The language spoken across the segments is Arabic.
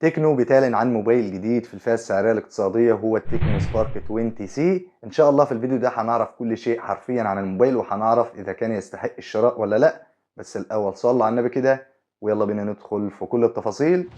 تكنو بتعلن عن موبايل جديد في الفئة السعرية الاقتصادية، هو التكنو سبارك 20 سي. ان شاء الله في الفيديو ده هنعرف كل شيء حرفيا عن الموبايل، وهنعرف اذا كان يستحق الشراء ولا لا. بس الاول صلوا على النبي كده، ويلا بينا ندخل في كل التفاصيل.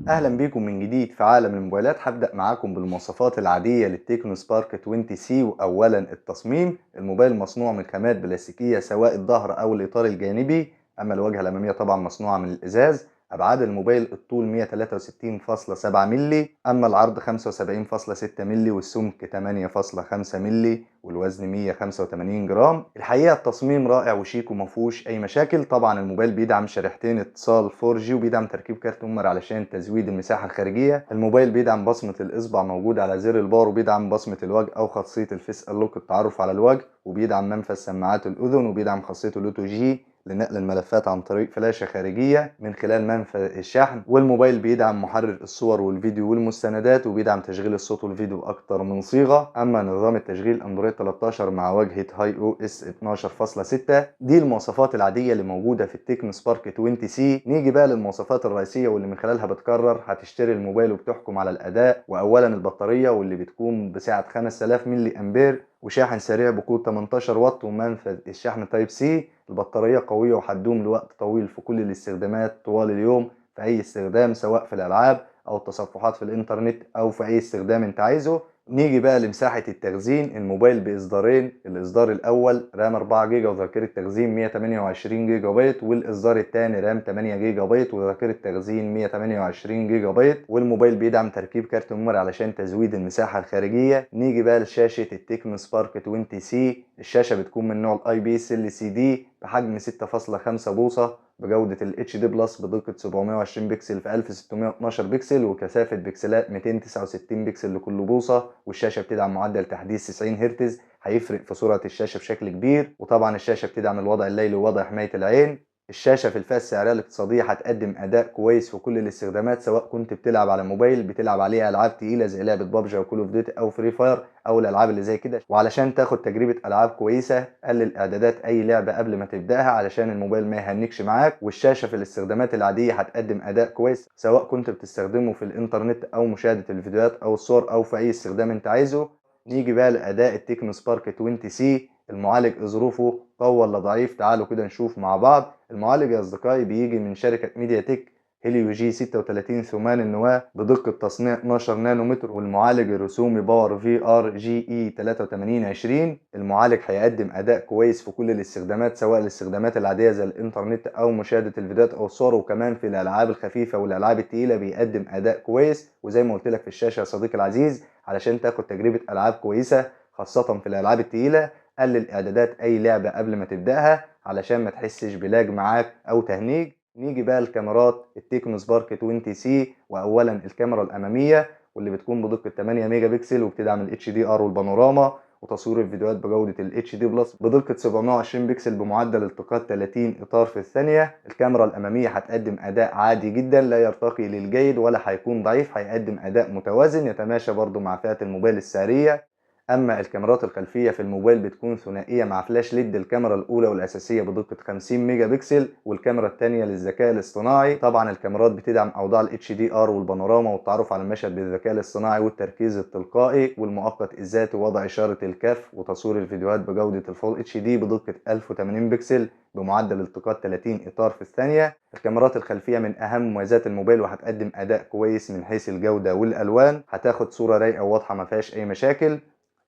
اهلا بيكم من جديد في عالم الموبايلات. هبدأ معاكم بالمواصفات العادية للتكنو سبارك 20 سي. واولا التصميم، الموبايل مصنوع من خامات بلاستيكية سواء الظهر او الاطار الجانبي، اما الواجهة الامامية طبعا مصنوعة من الازاز. ابعاد الموبايل الطول 163.7 مللي، اما العرض 75.6 مللي، والسمك 8.5 مللي، والوزن 185 جرام. الحقيقة التصميم رائع وشيك ومفهوش اي مشاكل. طبعا الموبايل بيدعم شريحتين اتصال 4G، وبيدعم تركيب كارت ممر علشان تزويد المساحة الخارجية. الموبايل بيدعم بصمة الاصبع موجودة على زر الباور، وبيدعم بصمة الوجه او خاصية الفيس اللوك التعرف على الوجه، وبيدعم منفذ سماعات الاذن، وبيدعم خاصية الاوتو جي لنقل الملفات عن طريق فلاشة خارجية من خلال منفذ الشحن. والموبايل بيدعم محرر الصور والفيديو والمستندات، وبيدعم تشغيل الصوت والفيديو أكتر من صيغة. أما نظام التشغيل أندرويد 13 مع واجهة هاي او اس 12.6. دي المواصفات العادية اللي موجودة في التكنو سبارك 20 سي. نيجي بقى للمواصفات الرئيسية واللي من خلالها بتقرر هتشتري الموبايل وبتحكم على الأداء. وأولا البطارية، واللي بتكون بسعة 5000 ملي أمبير، وشاحن سريع بقوة 18 واط، ومنفذ الشحن تايب سي. البطارية قوية وهتدوم لوقت طويل في كل الاستخدامات طوال اليوم، في أي استخدام سواء في الألعاب أو التصفحات في الإنترنت أو في أي استخدام أنت عايزه. نيجي بقى لمساحة التخزين. الموبايل بإصدارين، الإصدار الأول رام 4 جيجا وذاكرة تخزين 128 جيجا بايت، والإصدار الثاني رام 8 جيجا بايت وذاكرة تخزين 128 جيجا بايت. والموبايل بيدعم تركيب كارت ميموري علشان تزويد المساحة الخارجية. نيجي بقى لشاشة التكنو سبارك 20 سي. الشاشة بتكون من نوع الاي بي اس ال سي دي بحجم 6.5 بوصة، بجودة ال اتش دي بلس، بدقة 720 بكسل في 1612 بكسل، وكثافة بكسلات 269 بكسل لكل بوصة. والشاشة بتدعم معدل تحديث 90 هرتز، هيفرق في سرعة الشاشة بشكل كبير. وطبعا الشاشة بتدعم الوضع الليلي ووضع حماية العين. الشاشة في الفئة السعرية الاقتصادية هتقدم أداء كويس في كل الاستخدامات، سواء كنت بتلعب على موبايل بتلعب عليه ألعاب تقيلة زي لعبة بابجي أو كول اوف ديوتي أو فري فاير أو الألعاب اللي زي كده. وعلشان تاخد تجربة ألعاب كويسة، قلل إعدادات أي لعبة قبل ما تبدأها علشان الموبايل ما يهنكش معاك. والشاشة في الاستخدامات العادية هتقدم أداء كويس، سواء كنت بتستخدمه في الإنترنت أو مشاهدة الفيديوهات أو الصور أو في أي استخدام أنت عايزه. نيجي بقى لأداء التكنو سبارك 20 سي. المعالج ظروفه قوي ولا ضعيف؟ تعالوا كده نشوف مع بعض. المعالج يا أصدقائي بيجي من شركة ميديا تك هيليو جي 36 ثمان النواة بدقة تصنيع 12 نانومتر، والمعالج الرسومي باور في ار جي اي 8320. المعالج هيقدم أداء كويس في كل الاستخدامات، سواء الاستخدامات العادية زي الإنترنت أو مشاهدة الفيديوهات أو الصور، وكمان في الألعاب الخفيفة والألعاب التقيلة بيقدم أداء كويس. وزي ما قلت لك في الشاشة يا صديقي العزيز، علشان تاخد تجربة ألعاب كويسة خاصة في الألعاب التقيلة، قلل اعدادات اي لعبة قبل ما تبدأها علشان ما تحسش بلاج معاك او تهنيج. نيجي بقى الكاميرات التكنو سبارك 20 سي. واولا الكاميرا الامامية، واللي بتكون بدقة 8 ميجا بكسل وبتدعم ال HDR والبانوراما، وتصوير الفيديوهات بجودة ال HD بلس بدقة 720 بكسل بمعدل التقاط 30 اطار في الثانية. الكاميرا الامامية هتقدم اداء عادي جدا، لا يرتقي للجيد ولا هيكون ضعيف، هيقدم اداء متوازن يتماشى برضو مع فئة الموبايل السعرية. اما الكاميرات الخلفيه في الموبايل بتكون ثنائيه مع فلاش ليد. الكاميرا الاولى والاساسيه بدقه 50 ميجا بكسل، والكاميرا الثانيه للذكاء الاصطناعي. طبعا الكاميرات بتدعم اوضاع الاتش دي ار والبانوراما والتعرف على المشهد بالذكاء الاصطناعي والتركيز التلقائي والمؤقت الذاتي ووضع اشاره الكف، وتصوير الفيديوهات بجوده الفول اتش دي بدقه 1080 بكسل بمعدل التقاط 30 اطار في الثانيه. الكاميرات الخلفيه من اهم مميزات الموبايل، وهتقدم اداء كويس من حيث الجوده والالوان، هتاخد صوره رايقه وواضحه ما فيهاش اي مشاكل.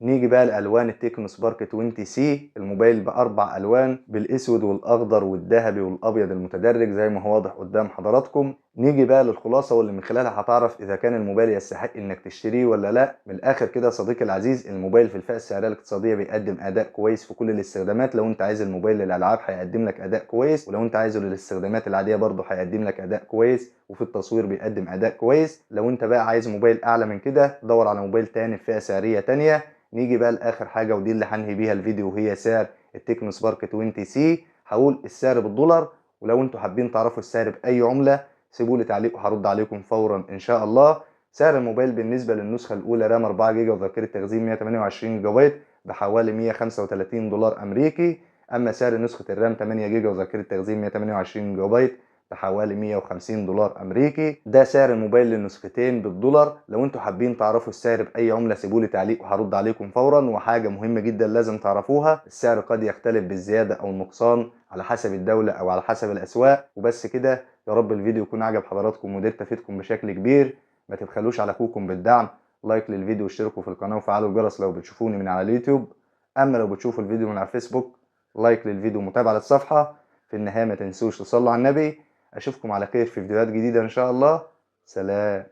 نيجي بقى لالوان التكنو سبارك 20 سي. الموبايل باربع الوان، بالاسود والاخضر والذهبي والابيض المتدرج زي ما هو واضح قدام حضراتكم. نيجي بقى للخلاصه واللي من خلالها هتعرف اذا كان الموبايل يستحق انك تشتريه ولا لا. من الاخر كده يا صديقي العزيز، الموبايل في الفئه السعريه الاقتصاديه بيقدم اداء كويس في كل الاستخدامات. لو انت عايز الموبايل للالعاب هيقدم لك اداء كويس، ولو انت عايزه للاستخدامات العاديه برضه هيقدم لك اداء كويس، وفي التصوير بيقدم اداء كويس. لو انت بقى عايز موبايل اعلى من كده، دور على موبايل تاني في فئه سعريه تانيه. نيجي بقى لاخر حاجه ودي اللي هنهي بيها الفيديو، وهي سعر التكنو سبارك 20 سي. هقول السعر بالدولار، ولو انتوا حابين تعرفوا السعر باي عمله سيبوا لي تعليق وهرد عليكم فورا ان شاء الله. سعر الموبايل بالنسبه للنسخه الاولى رام 4 جيجا وذاكره تخزين 128 جيجا بايت بحوالي 135 دولار امريكي. اما سعر نسخة الرام 8 جيجا وذاكرة تخزين 128 جيجا بايت بحوالي 150 دولار امريكي. ده سعر الموبايل للنسختين بالدولار. لو انتوا حابين تعرفوا السعر باي عملة سيبولي تعليق وهرد عليكم فورا. وحاجة مهمة جدا لازم تعرفوها، السعر قد يختلف بالزيادة او النقصان على حسب الدولة او على حسب الاسواق. وبس كده، يا رب الفيديو يكون عجب حضراتكم وقدرت افيدكم بشكل كبير. ما تبخلوش على اخوكم بالدعم، لايك للفيديو واشتركوا في القناة وفعلوا الجرس لو بتشوفوني من على اليوتيوب. اما لو بتشوفوا الفيديو من على الفيسبوك، لايك للفيديو ومتابعة للصفحة. في النهاية ما تنسوش تصلوا على النبي. اشوفكم على خير في فيديوهات جديدة ان شاء الله. سلام.